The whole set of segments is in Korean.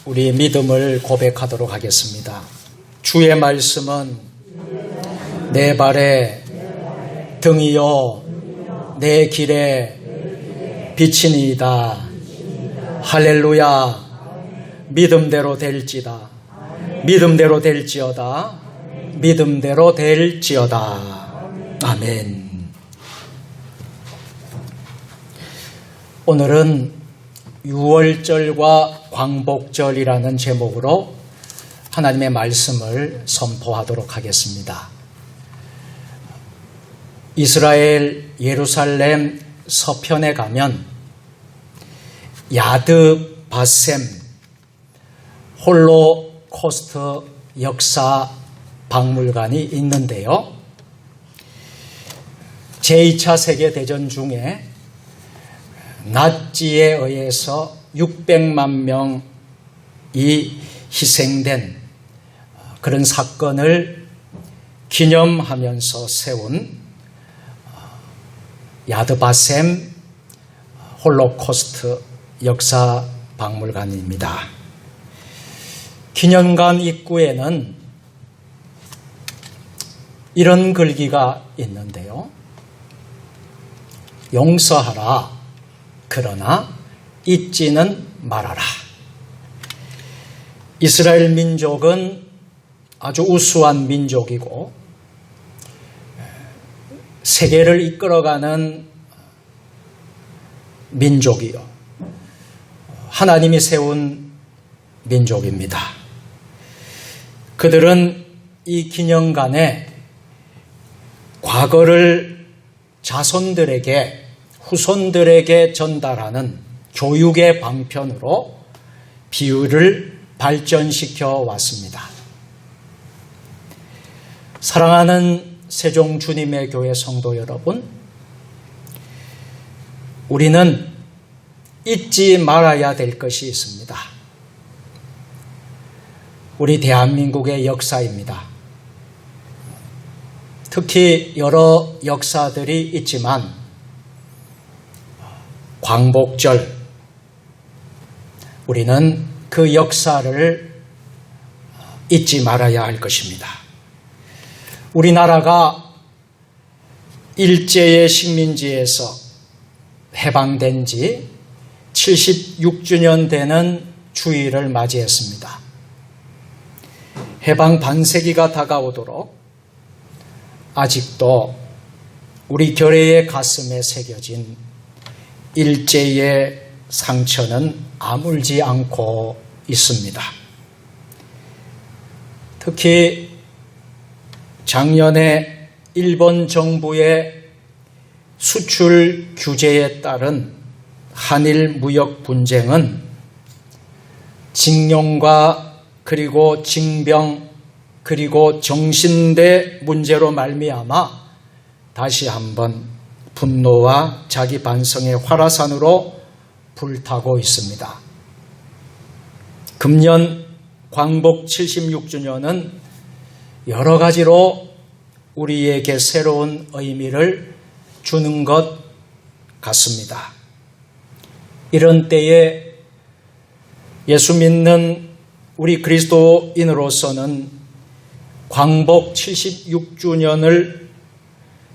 우리 믿음을 고백하도록 하겠습니다. 주의 말씀은 내 발에 등이요 내 길에 빛이니이다. 할렐루야. 믿음대로 될지다. 믿음대로 될지어다. 믿음대로 될지어다. 아멘. 오늘은 유월절과 광복절이라는 제목으로 하나님의 말씀을 선포하도록 하겠습니다. 이스라엘 예루살렘 서편에 가면 야드 바셈 홀로코스트 역사 박물관이 있는데요. 제2차 세계대전 중에 나치에 의해서 600만 명이 희생된 그런 사건을 기념하면서 세운 야드바셈 홀로코스트 역사 박물관입니다. 기념관 입구에는 이런 글귀가 있는데요. 용서하라. 그러나 잊지는 말아라. 이스라엘 민족은 아주 우수한 민족이고 세계를 이끌어가는 민족이요. 하나님이 세운 민족입니다. 그들은 이 기념관에 과거를 자손들에게 후손들에게 전달하는 교육의 방편으로 비유를 발전시켜 왔습니다. 사랑하는 세종 주님의 교회 성도 여러분, 우리는 잊지 말아야 될 것이 있습니다. 우리 대한민국의 역사입니다. 특히 여러 역사들이 있지만 광복절, 우리는 그 역사를 잊지 말아야 할 것입니다. 우리나라가 일제의 식민지에서 해방된 지 76주년 되는 주일을 맞이했습니다. 해방 반세기가 다가오도록 아직도 우리 결의의 가슴에 새겨진 일제의 상처는 아물지 않고 있습니다. 특히 작년에 일본 정부의 수출 규제에 따른 한일 무역 분쟁은 징용과 그리고 징병 그리고 정신대 문제로 말미암아 다시 한번 분노와 자기 반성의 활화산으로 불타고 있습니다. 금년 광복 76주년은 여러 가지로 우리에게 새로운 의미를 주는 것 같습니다. 이런 때에 예수 믿는 우리 그리스도인으로서는 광복 76주년을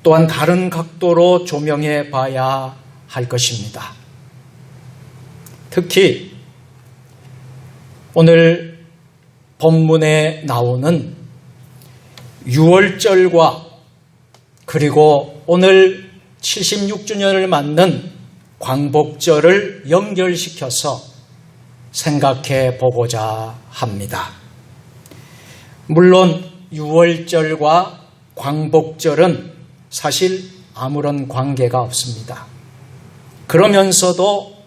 또한 다른 각도로 조명해 봐야 할 것입니다. 특히 오늘 본문에 나오는 유월절과 그리고 오늘 76주년을 맞는 광복절을 연결시켜서 생각해 보고자 합니다. 물론 유월절과 광복절은 사실 아무런 관계가 없습니다. 그러면서도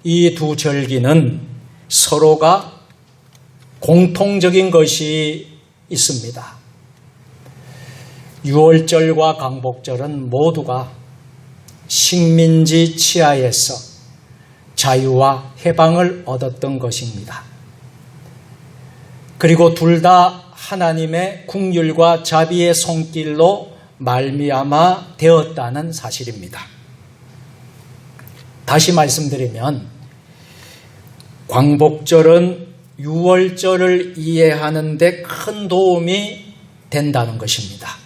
이 두 절기는 서로가 공통적인 것이 있습니다. 유월절과 광복절은 모두가 식민지 치하에서 자유와 해방을 얻었던 것입니다. 그리고 둘 다 하나님의 긍휼과 자비의 손길로 말미암아 되었다는 사실입니다. 다시 말씀드리면 광복절은 유월절을 이해하는 데 큰 도움이 된다는 것입니다.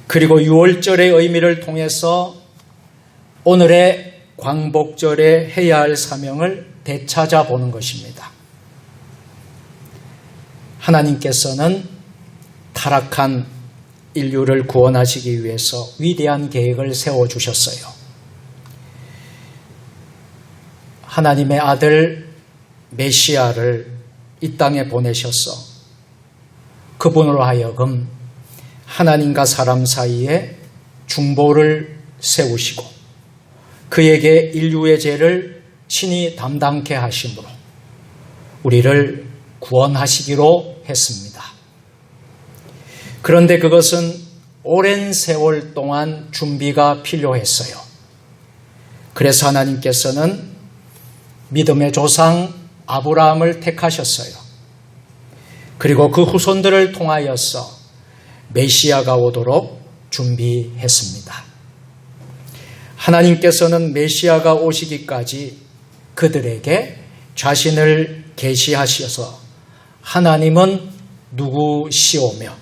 그리고 유월절의 의미를 통해서 오늘의 광복절에 해야 할 사명을 되찾아보는 것입니다. 하나님께서는 타락한 인류를 구원하시기 위해서 위대한 계획을 세워주셨어요. 하나님의 아들 메시아를 이 땅에 보내셔서 그분으로 하여금 하나님과 사람 사이에 중보를 세우시고 그에게 인류의 죄를 친히 담당케 하심으로 우리를 구원하시기로 했습니다. 그런데 그것은 오랜 세월 동안 준비가 필요했어요. 그래서 하나님께서는 믿음의 조상 아브라함을 택하셨어요. 그리고 그 후손들을 통하여서 메시아가 오도록 준비했습니다. 하나님께서는 메시아가 오시기까지 그들에게 자신을 계시하셔서 하나님은 누구시오며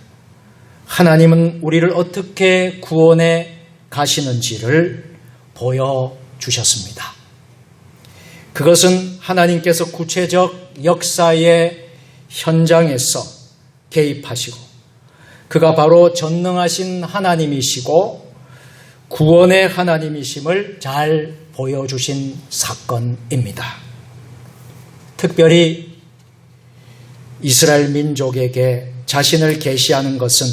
하나님은 우리를 어떻게 구원해 가시는지를 보여주셨습니다. 그것은 하나님께서 구체적 역사의 현장에서 개입하시고 그가 바로 전능하신 하나님이시고 구원의 하나님이심을 잘 보여주신 사건입니다. 특별히 이스라엘 민족에게 자신을 계시하는 것은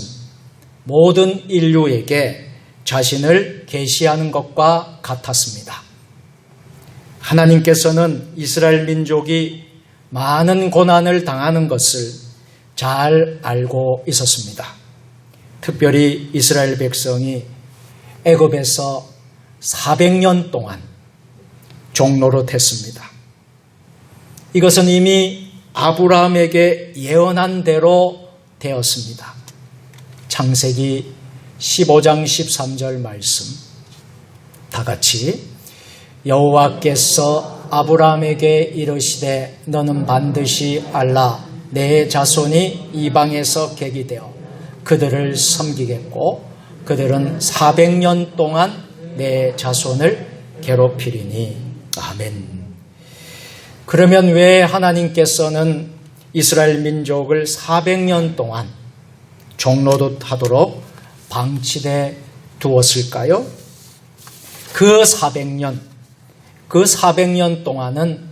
모든 인류에게 자신을 계시하는 것과 같았습니다. 하나님께서는 이스라엘 민족이 많은 고난을 당하는 것을 잘 알고 있었습니다. 특별히 이스라엘 백성이 애굽에서 400년 동안 종노릇했습니다. 이것은 이미 아브라함에게 예언한 대로 되었습니다. 창세기 15장 13절 말씀 다 같이 여호와께서 아브라함에게 이르시되 너는 반드시 알라 내 자손이 이방에서 계기되어 그들을 섬기겠고 그들은 400년 동안 내 자손을 괴롭히리니 아멘. 그러면 왜 하나님께서는 이스라엘 민족을 400년 동안 종노릇하도록 방치돼 두었을까요? 그 400년 동안은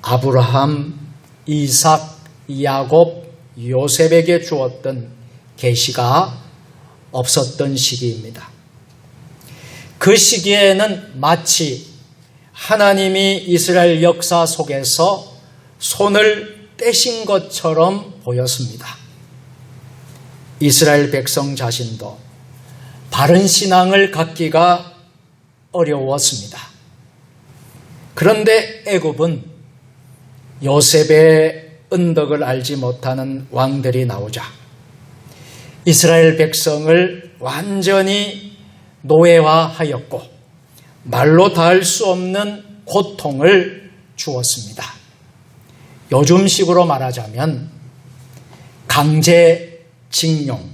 아브라함, 이삭, 야곱, 요셉에게 주었던 계시가 없었던 시기입니다. 그 시기에는 마치 하나님이 이스라엘 역사 속에서 손을 떼신 것처럼 보였습니다. 이스라엘 백성 자신도 바른 신앙을 갖기가 어려웠습니다. 그런데 애굽은 요셉의 은덕을 알지 못하는 왕들이 나오자 이스라엘 백성을 완전히 노예화하였고 말로 닿을 수 없는 고통을 주었습니다. 요즘식으로 말하자면 강제징용,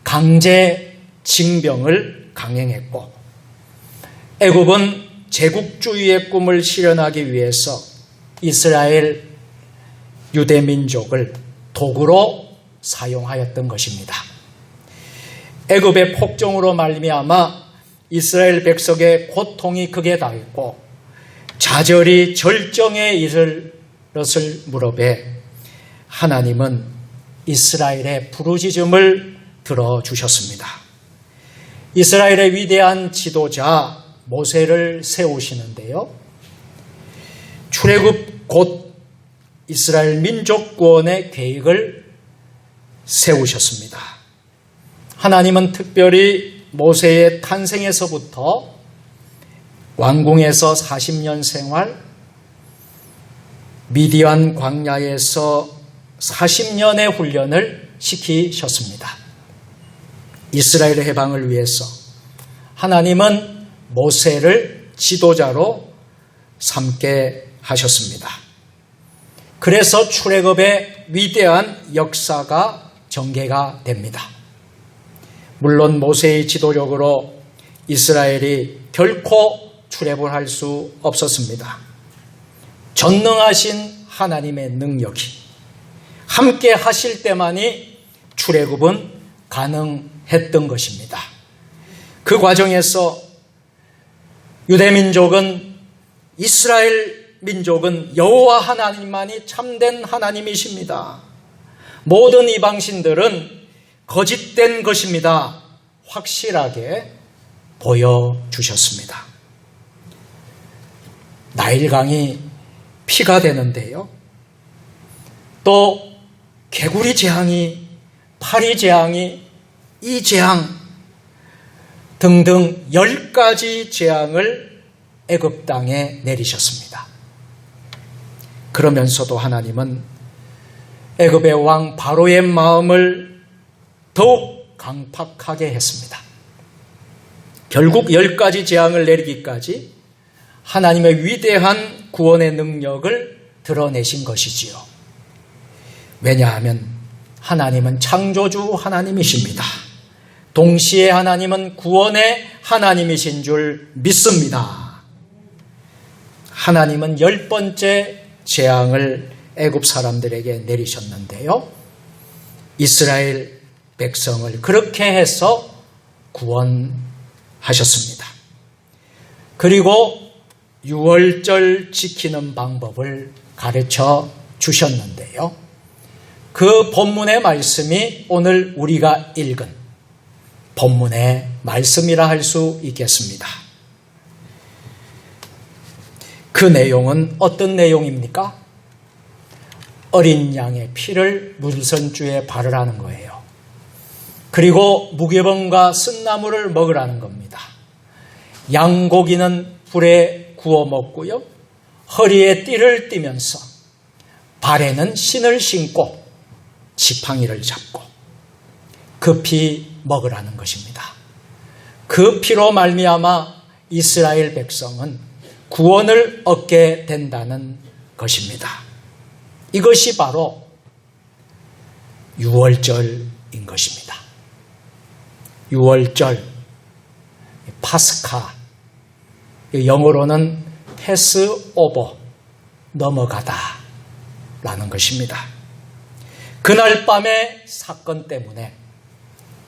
강제징병을 강행했고 애굽은 제국주의의 꿈을 실현하기 위해서 이스라엘 유대민족을 도구로 사용하였던 것입니다. 애굽의 폭정으로 말미암아 이스라엘 백성의 고통이 극에 달했고 좌절이 절정에 이르렀을 무렵에 하나님은 이스라엘의 부르짖음을 들어주셨습니다. 이스라엘의 위대한 지도자 모세를 세우시는데요. 출애굽 곧 이스라엘 민족 구원의 계획을 세우셨습니다. 하나님은 특별히 모세의 탄생에서부터 왕궁에서 40년 생활, 미디안 광야에서 40년의 훈련을 시키셨습니다. 이스라엘의 해방을 위해서 하나님은 모세를 지도자로 삼게 하셨습니다. 그래서 출애굽의 위대한 역사가 전개가 됩니다. 물론 모세의 지도력으로 이스라엘이 결코 출애굽을 할 수 없었습니다. 전능하신 하나님의 능력이 함께 하실 때만이 출애굽은 가능했던 것입니다. 그 과정에서 유대민족은, 이스라엘 민족은 여호와 하나님만이 참된 하나님이십니다. 모든 이방신들은 거짓된 것입니다. 확실하게 보여주셨습니다. 나일강이 피가 되는데요. 또 개구리 재앙이, 파리 재앙이, 이 재앙 등등 10가지 재앙을 애굽 땅에 내리셨습니다. 그러면서도 하나님은 애굽의 왕 바로의 마음을 더욱 강팍하게 했습니다. 결국 10가지 재앙을 내리기까지 하나님의 위대한 구원의 능력을 드러내신 것이지요. 왜냐하면 하나님은 창조주 하나님이십니다. 동시에 하나님은 구원의 하나님이신 줄 믿습니다. 하나님은 10번째 재앙을 애굽 사람들에게 내리셨는데요. 이스라엘 백성을 그렇게 해서 구원하셨습니다. 그리고 유월절 지키는 방법을 가르쳐 주셨는데요. 그 본문의 말씀이 오늘 우리가 읽은 본문의 말씀이라 할 수 있겠습니다. 그 내용은 어떤 내용입니까? 어린 양의 피를 물선주에 바르라는 거예요. 그리고 무교병과 쓴나물을 먹으라는 겁니다. 양고기는 불에 구워 먹고요. 허리에 띠를 띠면서 발에는 신을 신고 지팡이를 잡고 급히 먹으라는 것입니다. 그 피로 말미암아 이스라엘 백성은 구원을 얻게 된다는 것입니다. 이것이 바로 유월절인 것입니다. 유월절, 파스카, 영어로는 패스오버, 넘어가다 라는 것입니다. 그날 밤의 사건 때문에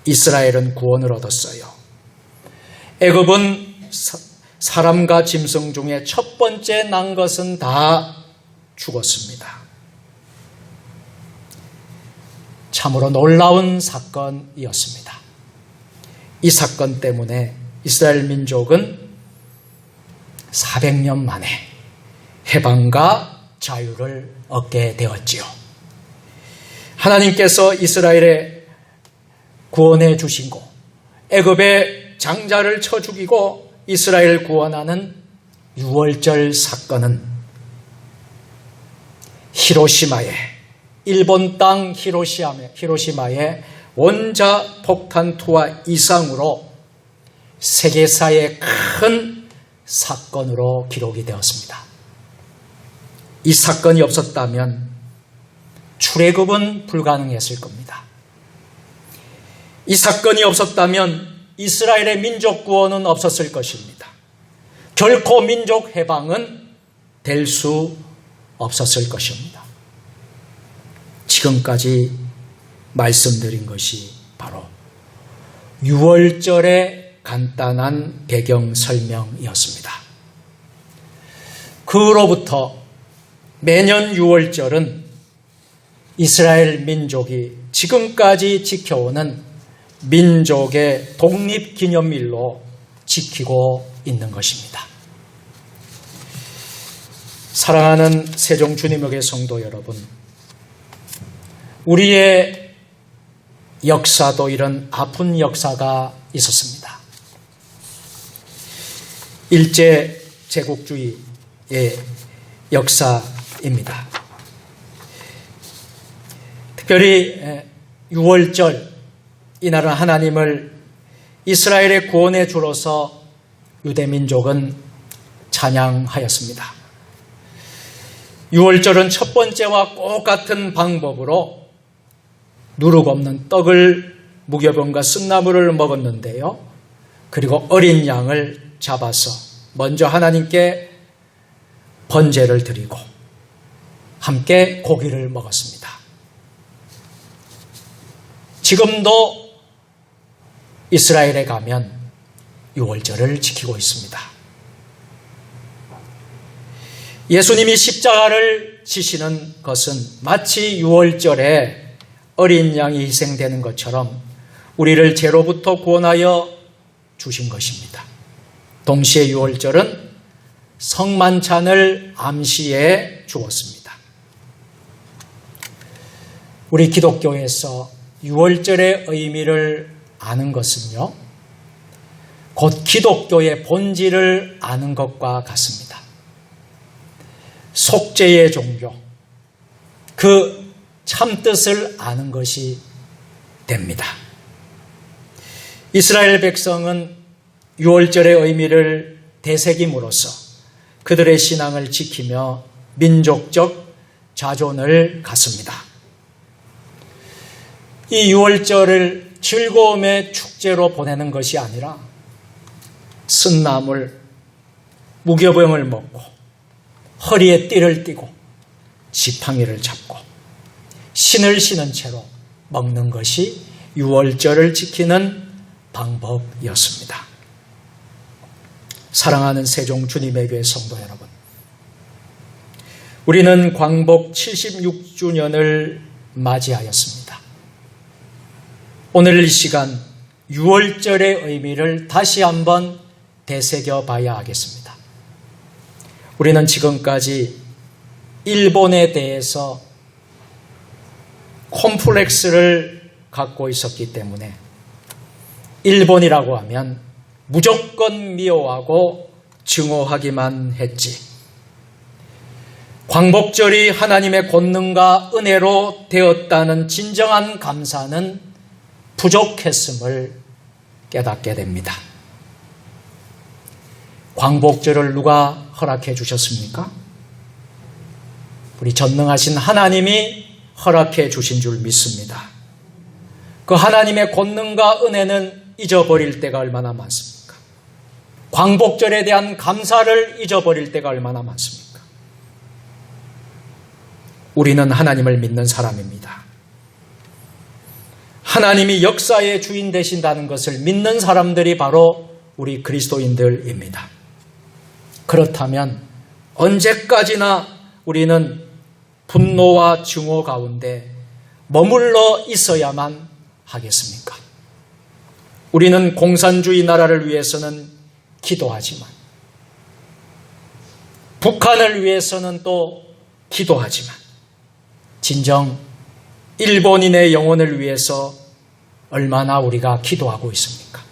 이스라엘은 구원을 얻었어요. 애굽은 사람과 짐승 중에 첫 번째 난 것은 다 죽었습니다. 참으로 놀라운 사건이었습니다. 이 사건 때문에 이스라엘 민족은 400년 만에 해방과 자유를 얻게 되었지요. 하나님께서 이스라엘에 구원해 주시고 애굽의 장자를 쳐 죽이고 이스라엘 구원하는 유월절 사건은 히로시마에, 일본 땅 히로시마의 원자 폭탄 투하 이상으로 세계사의 큰 사건으로 기록이 되었습니다. 이 사건이 없었다면 출애굽은 불가능했을 겁니다. 이 사건이 없었다면 이스라엘의 민족 구원은 없었을 것입니다. 결코 민족 해방은 될 수 없었을 것입니다. 지금까지 말씀드린 것이 바로 유월절의 간단한 배경 설명이었습니다. 그 후로부터 매년 유월절은 이스라엘 민족이 지금까지 지켜오는 민족의 독립기념일로 지키고 있는 것입니다. 사랑하는 세종주님역의 성도 여러분, 우리의 역사도 이런 아픈 역사가 있었습니다. 일제 제국주의의 역사입니다. 특별히 유월절, 이날은 하나님을 이스라엘의 구원의 주로서 유대민족은 찬양하였습니다. 유월절은 첫 번째와 똑같은 방법으로 누룩 없는 떡을 무교병과 쓴나물을 먹었는데요. 그리고 어린 양을 잡아서 먼저 하나님께 번제를 드리고 함께 고기를 먹었습니다. 지금도 이스라엘에 가면 유월절을 지키고 있습니다. 예수님이 십자가를 지시는 것은 마치 유월절에 어린 양이 희생되는 것처럼 우리를 죄로부터 구원하여 주신 것입니다. 동시에 유월절은 성만찬을 암시해 주었습니다. 우리 기독교에서 유월절의 의미를 아는 것은요, 곧 기독교의 본질을 아는 것과 같습니다. 속죄의 종교, 그 참뜻을 아는 것이 됩니다. 이스라엘 백성은 유월절의 의미를 되새김으로써 그들의 신앙을 지키며 민족적 자존을 갖습니다. 이 유월절을 즐거움의 축제로 보내는 것이 아니라 쓴나물, 무교병을 먹고 허리에 띠를 띠고 지팡이를 잡고 신을 신은 채로 먹는 것이 유월절을 지키는 방법이었습니다. 사랑하는 세종 주님의 교회 성도 여러분, 우리는 광복 76주년을 맞이하였습니다. 오늘 이 시간 유월절의 의미를 다시 한번 되새겨 봐야 하겠습니다. 우리는 지금까지 일본에 대해서 콤플렉스를 갖고 있었기 때문에 일본이라고 하면 무조건 미워하고 증오하기만 했지. 광복절이 하나님의 권능과 은혜로 되었다는 진정한 감사는 부족했음을 깨닫게 됩니다. 광복절을 누가 허락해 주셨습니까? 우리 전능하신 하나님이 허락해 주신 줄 믿습니다. 그 하나님의 권능과 은혜는 잊어버릴 때가 얼마나 많습니까? 광복절에 대한 감사를 잊어버릴 때가 얼마나 많습니까? 우리는 하나님을 믿는 사람입니다. 하나님이 역사의 주인 되신다는 것을 믿는 사람들이 바로 우리 그리스도인들입니다. 그렇다면 언제까지나 우리는 분노와 증오 가운데 머물러 있어야만 하겠습니까? 우리는 공산주의 나라를 위해서는 기도하지만, 북한을 위해서는 또 기도하지만, 진정 일본인의 영혼을 위해서 얼마나 우리가 기도하고 있습니까?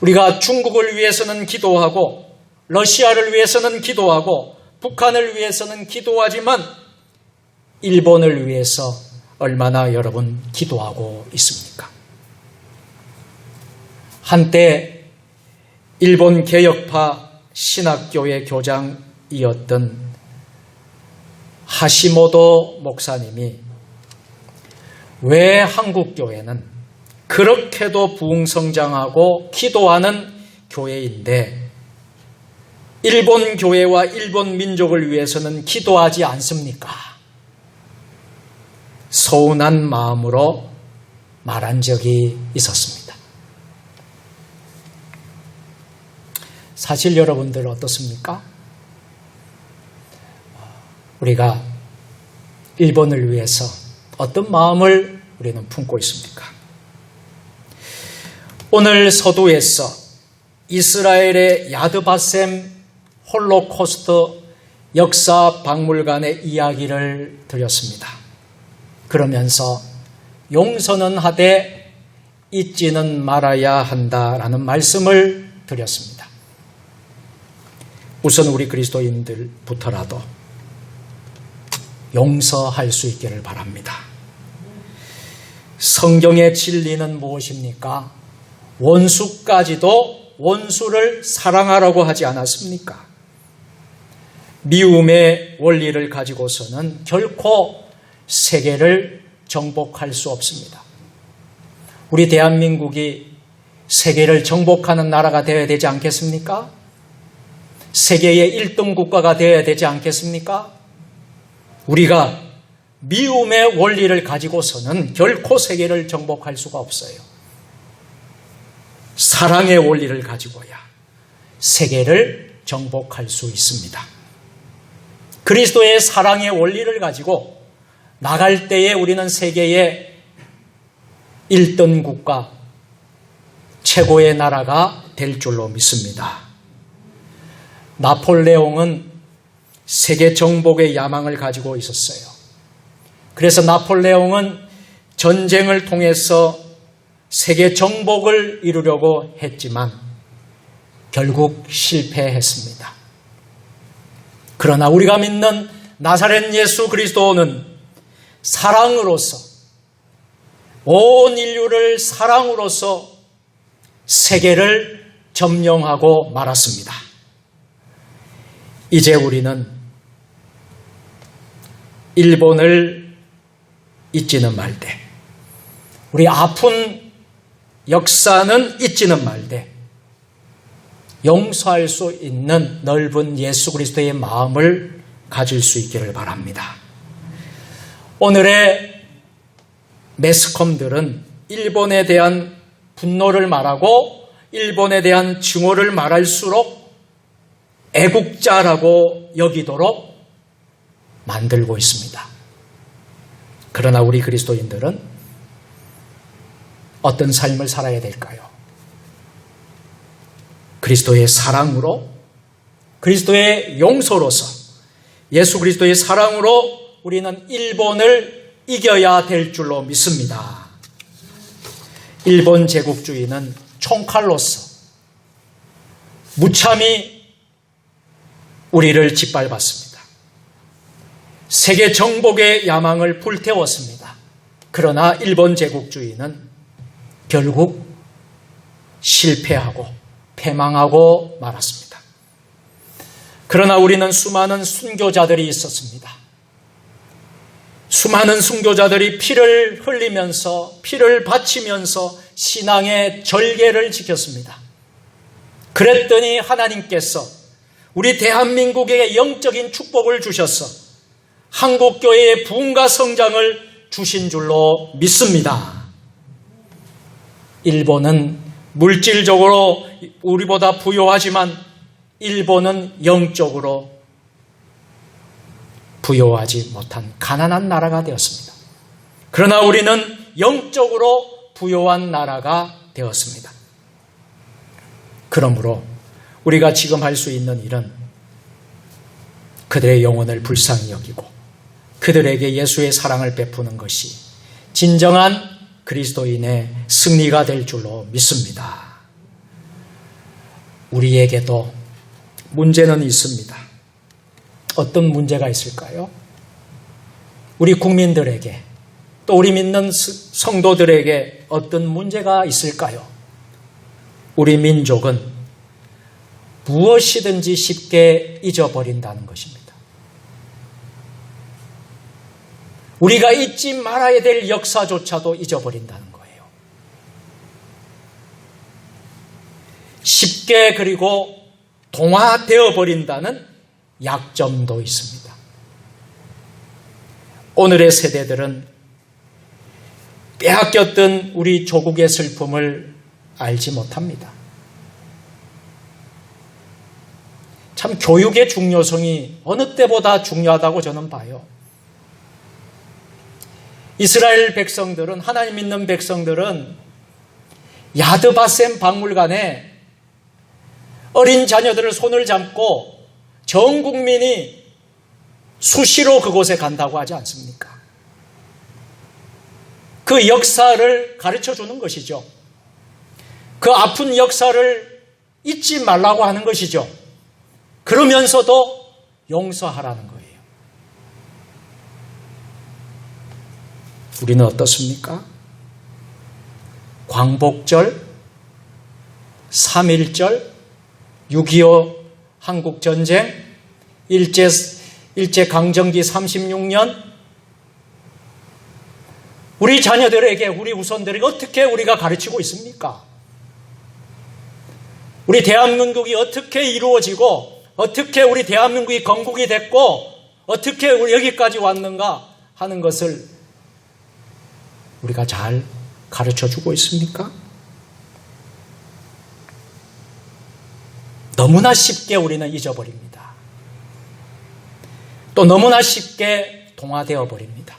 우리가 중국을 위해서는 기도하고, 러시아를 위해서는 기도하고, 북한을 위해서는 기도하지만, 일본을 위해서 얼마나 여러분 기도하고 있습니까? 한때 일본 개혁파 신학교의 교장이었던 하시모토 목사님이 왜 한국교회는 그렇게도 부흥성장하고 기도하는 교회인데 일본 교회와 일본 민족을 위해서는 기도하지 않습니까? 서운한 마음으로 말한 적이 있었습니다. 사실 여러분들 어떻습니까? 우리가 일본을 위해서 어떤 마음을 우리는 품고 있습니까? 오늘 서두에서 이스라엘의 야드바셈 홀로코스트 역사 박물관의 이야기를 드렸습니다. 그러면서 용서는 하되 잊지는 말아야 한다라는 말씀을 드렸습니다. 우선 우리 그리스도인들부터라도 용서할 수 있기를 바랍니다. 성경의 진리는 무엇입니까? 원수까지도 원수를 사랑하라고 하지 않았습니까? 미움의 원리를 가지고서는 결코 세계를 정복할 수 없습니다. 우리 대한민국이 세계를 정복하는 나라가 되어야 되지 않겠습니까? 세계의 1등 국가가 되어야 되지 않겠습니까? 우리가 미움의 원리를 가지고서는 결코 세계를 정복할 수가 없어요. 사랑의 원리를 가지고야 세계를 정복할 수 있습니다. 그리스도의 사랑의 원리를 가지고 나갈 때에 우리는 세계의 1등 국가, 최고의 나라가 될 줄로 믿습니다. 나폴레옹은 세계 정복의 야망을 가지고 있었어요. 그래서 나폴레옹은 전쟁을 통해서 세계 정복을 이루려고 했지만 결국 실패했습니다. 그러나 우리가 믿는 나사렛 예수 그리스도는 사랑으로서, 온 인류를 사랑으로서 세계를 점령하고 말았습니다. 이제 우리는 일본을 잊지는 말되, 우리 아픈 역사는 잊지는 말되 용서할 수 있는 넓은 예수 그리스도의 마음을 가질 수 있기를 바랍니다. 오늘의 매스컴들은 일본에 대한 분노를 말하고 일본에 대한 증오를 말할수록 애국자라고 여기도록 만들고 있습니다. 그러나 우리 그리스도인들은 어떤 삶을 살아야 될까요? 그리스도의 사랑으로, 그리스도의 용서로서, 예수 그리스도의 사랑으로 우리는 일본을 이겨야 될 줄로 믿습니다. 일본 제국주의는 총칼로서 무참히 우리를 짓밟았습니다. 세계 정복의 야망을 불태웠습니다. 그러나 일본 제국주의는 결국 실패하고 패망하고 말았습니다. 그러나 우리는 수많은 순교자들이 있었습니다. 수많은 순교자들이 피를 흘리면서, 피를 바치면서 신앙의 절개를 지켰습니다. 그랬더니 하나님께서 우리 대한민국에게 영적인 축복을 주셔서 한국교회의 부흥과 성장을 주신 줄로 믿습니다. 일본은 물질적으로 우리보다 부유하지만 일본은 영적으로 부유하지 못한 가난한 나라가 되었습니다. 그러나 우리는 영적으로 부유한 나라가 되었습니다. 그러므로 우리가 지금 할 수 있는 일은 그들의 영혼을 불쌍히 여기고 그들에게 예수의 사랑을 베푸는 것이 진정한 그리스도인의 승리가 될 줄로 믿습니다. 우리에게도 문제는 있습니다. 어떤 문제가 있을까요? 우리 국민들에게, 또 우리 믿는 성도들에게 어떤 문제가 있을까요? 우리 민족은 무엇이든지 쉽게 잊어버린다는 것입니다. 우리가 잊지 말아야 될 역사조차도 잊어버린다는 거예요. 쉽게 그리고 동화되어 버린다는 약점도 있습니다. 오늘의 세대들은 빼앗겼던 우리 조국의 슬픔을 알지 못합니다. 참 교육의 중요성이 어느 때보다 중요하다고 저는 봐요. 이스라엘 백성들은, 하나님 믿는 백성들은 야드바셈 박물관에 어린 자녀들을 손을 잡고 전 국민이 수시로 그곳에 간다고 하지 않습니까? 그 역사를 가르쳐 주는 것이죠. 그 아픈 역사를 잊지 말라고 하는 것이죠. 그러면서도 용서하라는 거예요. 우리는 어떻습니까? 광복절, 3.1절, 6.25 한국전쟁, 일제강점기 36년 우리 자녀들에게, 우리 후손들에게 어떻게 우리가 가르치고 있습니까? 우리 대한민국이 어떻게 이루어지고 어떻게 우리 대한민국이 건국이 됐고 어떻게 우리 여기까지 왔는가 하는 것을 우리가 잘 가르쳐주고 있습니까? 너무나 쉽게 우리는 잊어버립니다. 또 너무나 쉽게 동화되어 버립니다.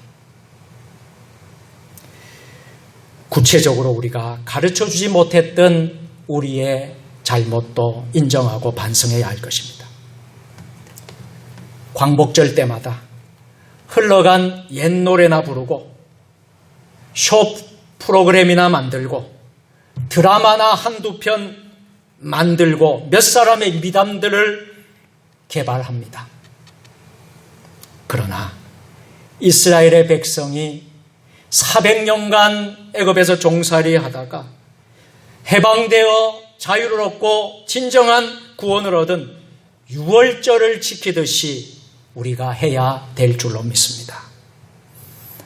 구체적으로 우리가 가르쳐주지 못했던 우리의 잘못도 인정하고 반성해야 할 것입니다. 광복절 때마다 흘러간 옛 노래나 부르고 쇼 프로그램이나 만들고 드라마나 한두 편 만들고 몇 사람의 미담들을 개발합니다. 그러나 이스라엘의 백성이 400년간 애굽에서 종살이 하다가 해방되어 자유를 얻고 진정한 구원을 얻은 유월절을 지키듯이 우리가 해야 될 줄로 믿습니다.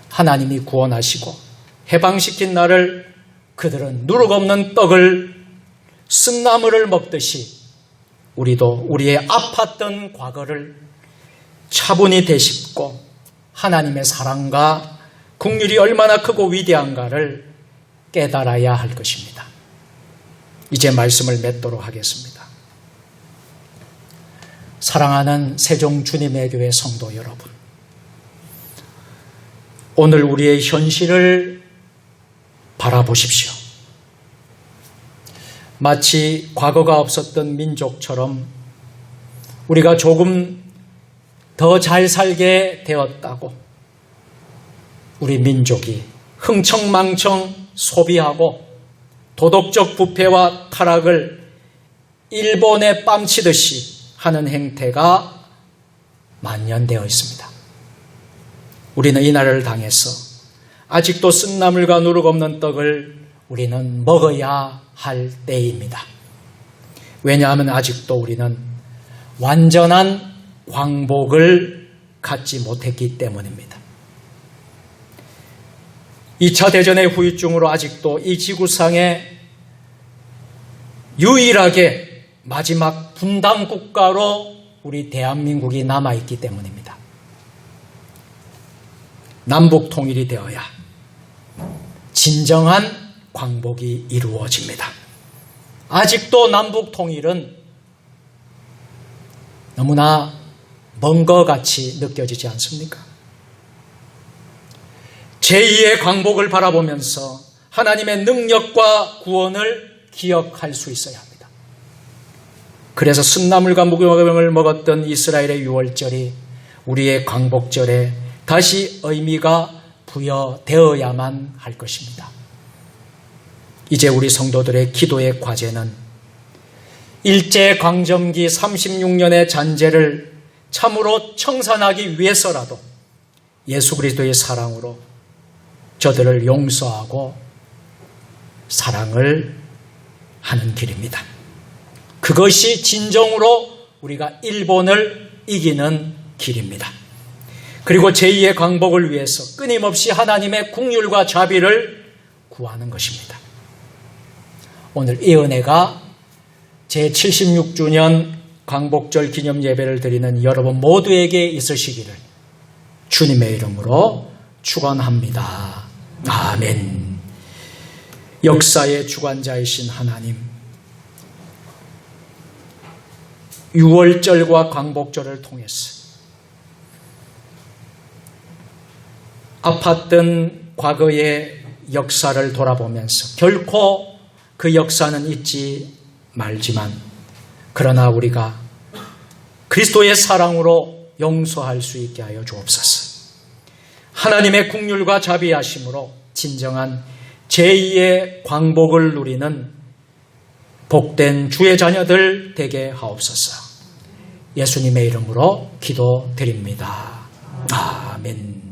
하나님이 구원하시고 해방시킨 날을 그들은 누룩 없는 떡을 쓴나물을 먹듯이 우리도 우리의 아팠던 과거를 차분히 되짚고 하나님의 사랑과 긍휼이 얼마나 크고 위대한가를 깨달아야 할 것입니다. 이제 말씀을 맺도록 하겠습니다. 사랑하는 세종 주님의 교회 성도 여러분, 오늘 우리의 현실을 바라보십시오. 마치 과거가 없었던 민족처럼 우리가 조금 더 잘 살게 되었다고 우리 민족이 흥청망청 소비하고 도덕적 부패와 타락을 일본에 뺨치듯이 하는 행태가 만연되어 있습니다. 우리는 이 나라를 당해서 아직도 쓴나물과 누룩 없는 떡을 우리는 먹어야 할 때입니다. 왜냐하면 아직도 우리는 완전한 광복을 갖지 못했기 때문입니다. 2차 대전의 후유증으로 아직도 이 지구상에 유일하게 마지막 분단 국가로 우리 대한민국이 남아있기 때문입니다. 남북 통일이 되어야 진정한 광복이 이루어집니다. 아직도 남북 통일은 너무나 먼 것 같이 느껴지지 않습니까? 제2의 광복을 바라보면서 하나님의 능력과 구원을 기억할 수 있어야 합니다. 그래서 쓴나물과 무교병을 먹었던 이스라엘의 유월절이 우리의 광복절에 다시 의미가 부여되어야만 할 것입니다. 이제 우리 성도들의 기도의 과제는 일제강점기 36년의 잔재를 참으로 청산하기 위해서라도 예수 그리스도의 사랑으로 저들을 용서하고 사랑을 하는 길입니다. 그것이 진정으로 우리가 일본을 이기는 길입니다. 그리고 제2의 광복을 위해서 끊임없이 하나님의 긍휼과 자비를 구하는 것입니다. 오늘 이 은혜가 제76주년 광복절 기념 예배를 드리는 여러분 모두에게 있으시기를 주님의 이름으로 축원합니다. 아멘. 역사의 주관자이신 하나님, 유월절과 광복절을 통해서 아팠던 과거의 역사를 돌아보면서 결코 그 역사는 잊지 말지만 그러나 우리가 그리스도의 사랑으로 용서할 수 있게 하여 주옵소서. 하나님의 긍휼과 자비하심으로 진정한 제2의 광복을 누리는 복된 주의 자녀들 되게 하옵소서. 예수님의 이름으로 기도드립니다. 아멘.